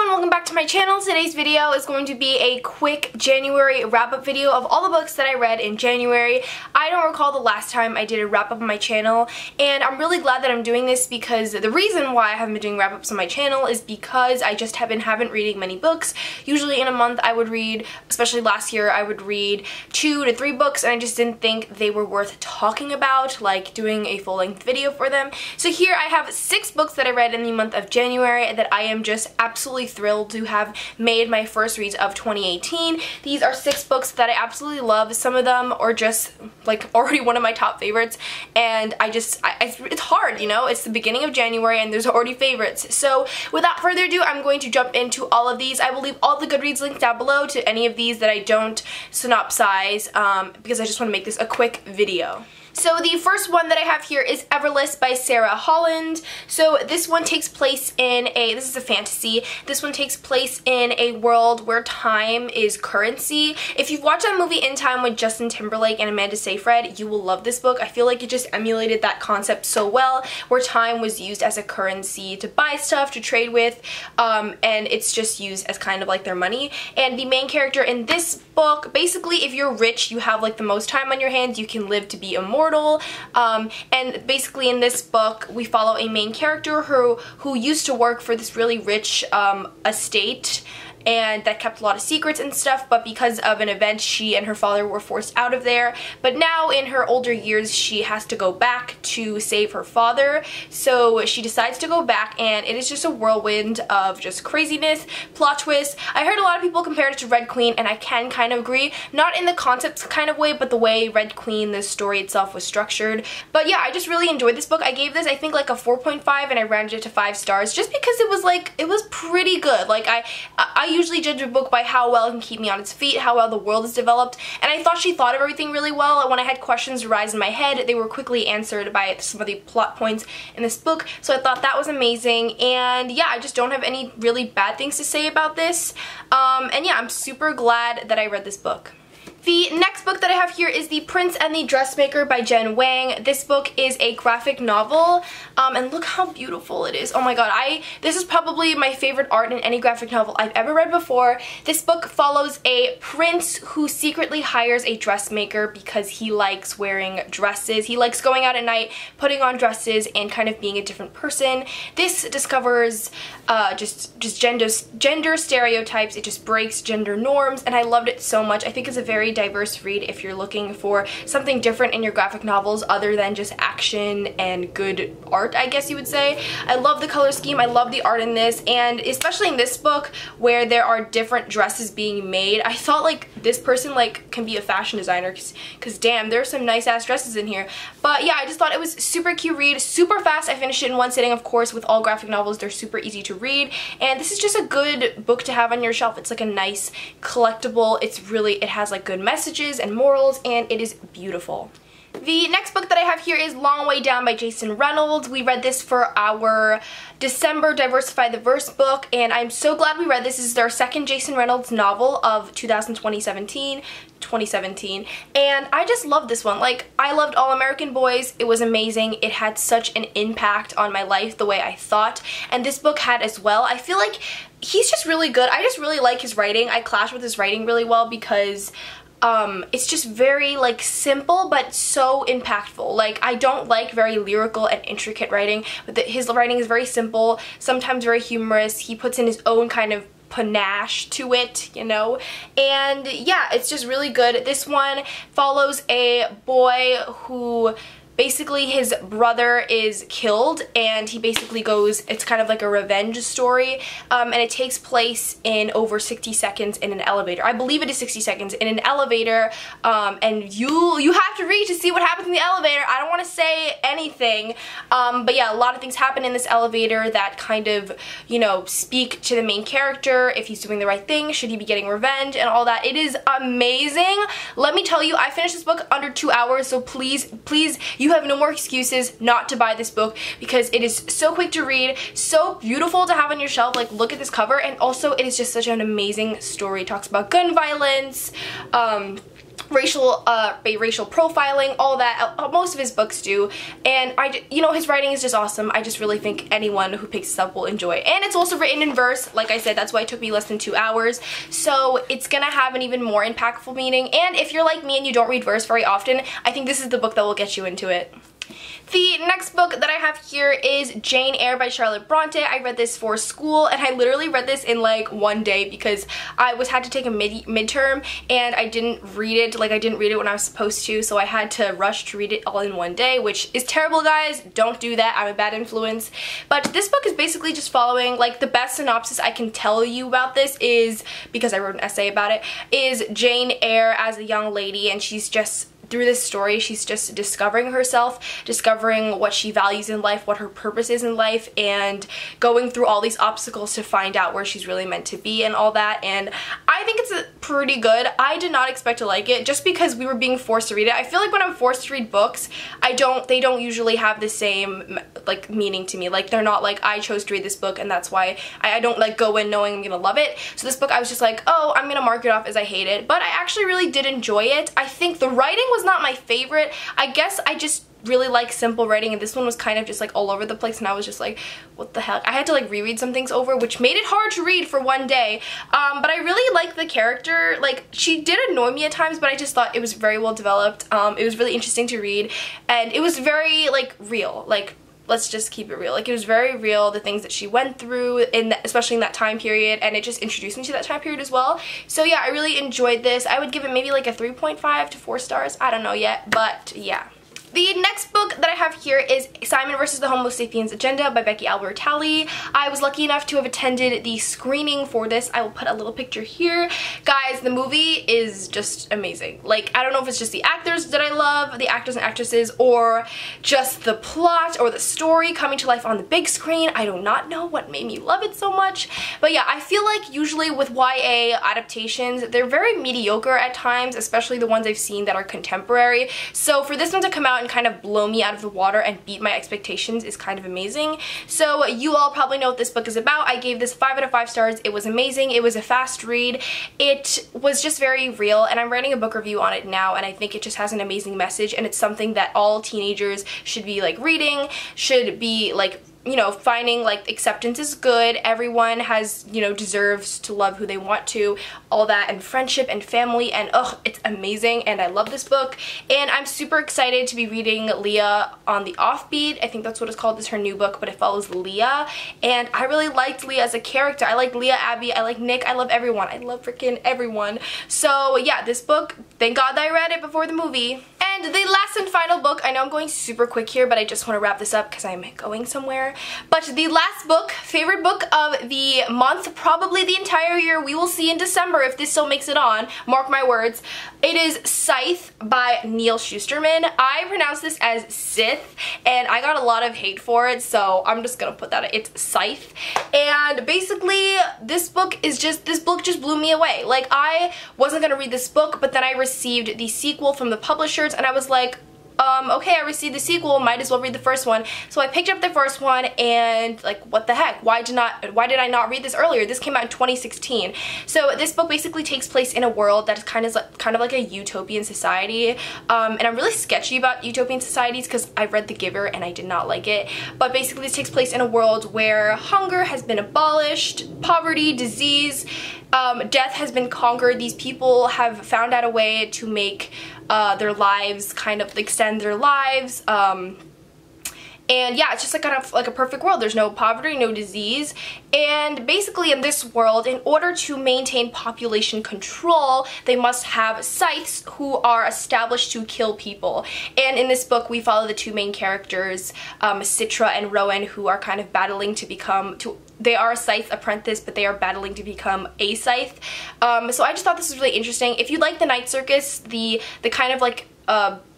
everyone, welcome back to my channel. Today's video is going to be a quick January wrap-up video of all the books that I read in January. I don't recall the last time I did a wrap-up on my channel, and I'm really glad that I'm doing this because the reason why I haven't been doing wrap-ups on my channel is because I just haven't reading many books. Usually in a month I would read, especially last year, I would read 2 to 3 books, and I just didn't think they were worth talking about, like doing a full-length video for them. So here I have 6 books that I read in the month of January that I am just absolutely thrilled to have made my first reads of 2018. These are 6 books that I absolutely love. Some of them are just like already one of my top favorites, and it's hard, you know, it's the beginning of January and there's already favorites. So without further ado, I'm going to jump into all of these. I will leave all the Goodreads links down below to any of these that I don't synopsize because I just want to make this a quick video. So the first one that I have here is Everless by Sara Holland. So this one takes place in this is a fantasy. This one takes place in a world where time is currency. If you've watched that movie In Time with Justin Timberlake and Amanda Seyfried, you will love this book. I feel like it just emulated that concept so well, where time was used as a currency to buy stuff, to trade with, and it's just used as kind of like their money. And the main character in this book, basically if you're rich, you have like the most time on your hands, you can live to be immortal. And basically in this book we follow a main character who used to work for this really rich estate, and that kept a lot of secrets and stuff, but because of an event she and her father were forced out of there. But now in her older years she has to go back to save her father, so she decides to go back, and it is just a whirlwind of just craziness, plot twists. I heard a lot of people compare it to Red Queen, and I can kind of agree, not in the concepts kind of way, but the way Red Queen, the story itself, was structured. But yeah, I just really enjoyed this book. I gave this I think like a 4.5, and I rounded it to 5 stars just because it was pretty good. Like I usually judge a book by how well it can keep me on its feet, how well the world is developed, and I thought she thought of everything really well, and when I had questions arise in my head, they were quickly answered by some of the plot points in this book, so I thought that was amazing. And yeah, I just don't have any really bad things to say about this, and yeah, I'm super glad that I read this book. The next book that I have here is The Prince and the Dressmaker by Jen Wang. This book is a graphic novel, and look how beautiful it is. Oh my god, this is probably my favorite art in any graphic novel I've ever read before. This book follows a prince who secretly hires a dressmaker because he likes wearing dresses. He likes going out at night, putting on dresses, and kind of being a different person. This discovers just gender stereotypes. It just breaks gender norms, and I loved it so much. I think it's a very diverse read if you're looking for something different in your graphic novels other than just action and good art, I guess you would say. I love the color scheme, I love the art in this, and especially in this book where there are different dresses being made, I thought like this person like can be a fashion designer because damn, there's some nice ass dresses in here. But yeah, I just thought it was super cute read, super fast. I finished it in one sitting. Of course, with all graphic novels, they're super easy to read, and this is just a good book to have on your shelf. It's like a nice collectible. It has like good messages and morals, and it is beautiful. The next book that I have here is Long Way Down by Jason Reynolds. We read this for our December Diversify the Verse book, and I'm so glad we read this. This is our second Jason Reynolds novel of 2017, and I just love this one. Like, I loved All American Boys. It was amazing. It had such an impact on my life the way I thought, and this book had as well. I feel like he's just really good. I just really like his writing. I clash with his writing really well because it's just very like simple but so impactful. Like, I don't like very lyrical and intricate writing, but his writing is very simple, sometimes very humorous. He puts in his own kind of panache to it, you know, and yeah, it's just really good. This one follows a boy who basically his brother is killed, and he basically goes, it's kind of like a revenge story, and it takes place in over 60 seconds in an elevator. I believe it is 60 seconds in an elevator, and you have to read to see what happens in the elevator. I don't want to say anything, but yeah, a lot of things happen in this elevator that kind of, you know, speak to the main character, if he's doing the right thing, should he be getting revenge, and all that. It is amazing. Let me tell you, I finished this book under 2 hours, so please, you have no more excuses not to buy this book because it is so quick to read, so beautiful to have on your shelf. Like, look at this cover, and also it is just such an amazing story. It talks about gun violence, racial profiling, all that. Most of his books do, and you know, his writing is just awesome. I just really think anyone who picks this up will enjoy it. And it's also written in verse, like I said, that's why it took me less than 2 hours, so it's gonna have an even more impactful meaning. And if you're like me and you don't read verse very often, I think this is the book that will get you into it. The next book that I have here is Jane Eyre by Charlotte Bronte. I read this for school, and I literally read this in like one day because I had to take a midterm, and I didn't read it, like I didn't read it when I was supposed to, so I had to rush to read it all in one day, which is terrible, guys. Don't do that. I'm a bad influence. But this book is basically just following, like, the best synopsis I can tell you about this is, because I wrote an essay about it, is Jane Eyre as a young lady, and she's just, through this story, she's just discovering herself, discovering what she values in life, what her purpose is in life, and going through all these obstacles to find out where she's really meant to be and all that. And I think it's pretty good. I did not expect to like it just because we were being forced to read it. I feel like when I'm forced to read books, they don't usually have the same like meaning to me. Like, they're not like, I chose to read this book and that's why I don't like go in knowing I'm gonna love it. So this book, I was just like, oh, I'm gonna mark it off as I hate it. But I actually really did enjoy it. I think the writing was not my favorite. I guess I just really like simple writing, and this one was kind of just like all over the place, and I was just like, what the heck? I had to like reread some things over, which made it hard to read for one day. But I really liked the character. Like, she did annoy me at times, but I just thought it was very well developed. It was really interesting to read, and it was very like real. Like, let's just keep it real. Like, it was very real, the things that she went through, especially in that time period, and it just introduced me to that time period as well. So yeah, I really enjoyed this. I would give it maybe like a 3.5 to 4 stars. I don't know yet, but yeah. The next book that I have here is Simon vs. the Homo sapiens Agenda by Becky Albertalli. I was lucky enough to have attended the screening for this. I will put a little picture here. Guys, the movie is just amazing. Like, I don't know if it's just the actors that I love, the actors and actresses, or just the plot or the story coming to life on the big screen. I do not know what made me love it so much. But yeah, I feel like usually with YA adaptations, they're very mediocre at times, especially the ones I've seen that are contemporary. So for this one to come out and kind of blow me out of the water and beat my expectations is kind of amazing. So you all probably know what this book is about. I gave this 5 out of 5 stars. It was amazing. It was a fast read. It was just very real, and I'm writing a book review on it now, and I think it just has an amazing message, and it's something that all teenagers should be like reading, should be like, you know, finding like acceptance is good, everyone has, you know, deserves to love who they want to, all that, and friendship and family, and ugh, it's amazing, and I love this book. And I'm super excited to be reading Leah on the Offbeat. I think that's what it's called. It's her new book, but it follows Leah, and I really liked Leah as a character. I like Leah, Abby, I like Nick, I love everyone. I love freaking everyone. So yeah, this book, thank God that I read it before the movie. And the last and final book, I know I'm going super quick here, but I just want to wrap this up because I'm going somewhere. But the last book, favorite book of the month, probably the entire year, we will see in December if this still makes it on, mark my words. It is Scythe by Neal Shusterman. I pronounce this as Scythe, and I got a lot of hate for it, so I'm just gonna put that, it's Scythe. And basically, this book just blew me away. Like, I wasn't gonna read this book, but then I received the sequel from the publishers, and I was like, okay, I received the sequel, might as well read the first one. So I picked up the first one, and like, what the heck? Why did I not read this earlier? This came out in 2016. So this book basically takes place in a world that is kind of like a utopian society. And I'm really sketchy about utopian societies because I read The Giver and I did not like it. But basically this takes place in a world where hunger has been abolished, poverty, disease, death has been conquered. These people have found out a way to make their lives, kind of extend their lives, and yeah, it's just like kind of like a perfect world. There's no poverty, no disease, and basically in this world, in order to maintain population control, they must have scythes who are established to kill people. And in this book, we follow the two main characters, Citra and Rowan, who are kind of battling to become, they are a scythe apprentice, but they are battling to become a scythe. So I just thought this was really interesting. If you like the Night Circus, the kind of like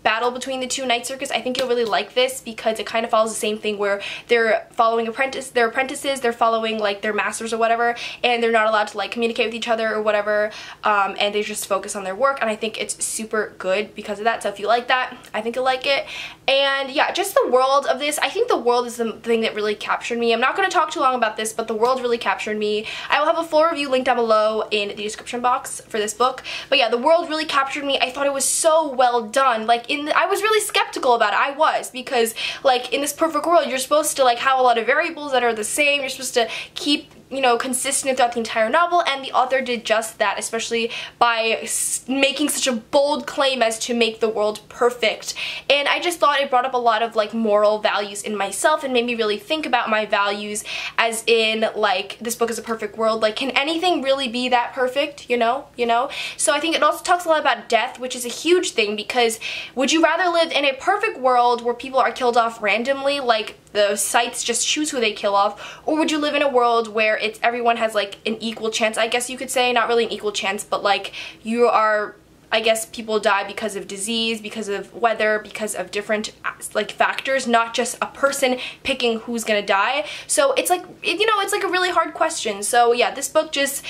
battle between the two knight circus. I think you'll really like this because it kind of follows the same thing where they're following their apprentices, they're following like their masters or whatever, and they're not allowed to like communicate with each other or whatever, and they just focus on their work, and I think it's super good because of that. So if you like that, I think you'll like it. And yeah, just the world of this, I think the world is the thing that really captured me. I'm not going to talk too long about this, but the world really captured me. I will have a full review linked down below in the description box for this book. But yeah, the world really captured me. I thought it was so well done. Like I was really skeptical about it. I was, because like in this perfect world, you're supposed to like have a lot of variables that are the same. You're supposed to keep, you know, consistent throughout the entire novel, and the author did just that, especially by making such a bold claim as to make the world perfect. And I just thought it brought up a lot of like moral values in myself and made me really think about my values, as in like this book is a perfect world. Like, can anything really be that perfect, you know? So I think it also talks a lot about death, which is a huge thing, because would you rather live in a perfect world where people are killed off randomly, like the scythes just choose who they kill off, or would you live in a world where everyone has like an equal chance, I guess you could say? Not really an equal chance, but like you are, I guess people die because of disease, because of weather, because of different like factors, not just a person picking who's gonna die. So it's like, you know, it's like a really hard question. So yeah, this book just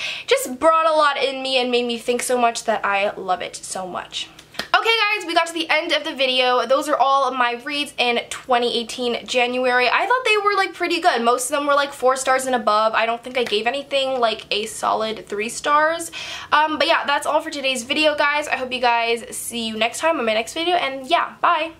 brought a lot in me and made me think so much that I love it so much. Okay guys, we got to the end of the video. Those are all of my reads in 2018 January. I thought they were like pretty good. Most of them were like 4 stars and above. I don't think I gave anything like a solid 3 stars. But yeah, that's all for today's video, guys. I hope you guys see you next time on my next video, and yeah, bye!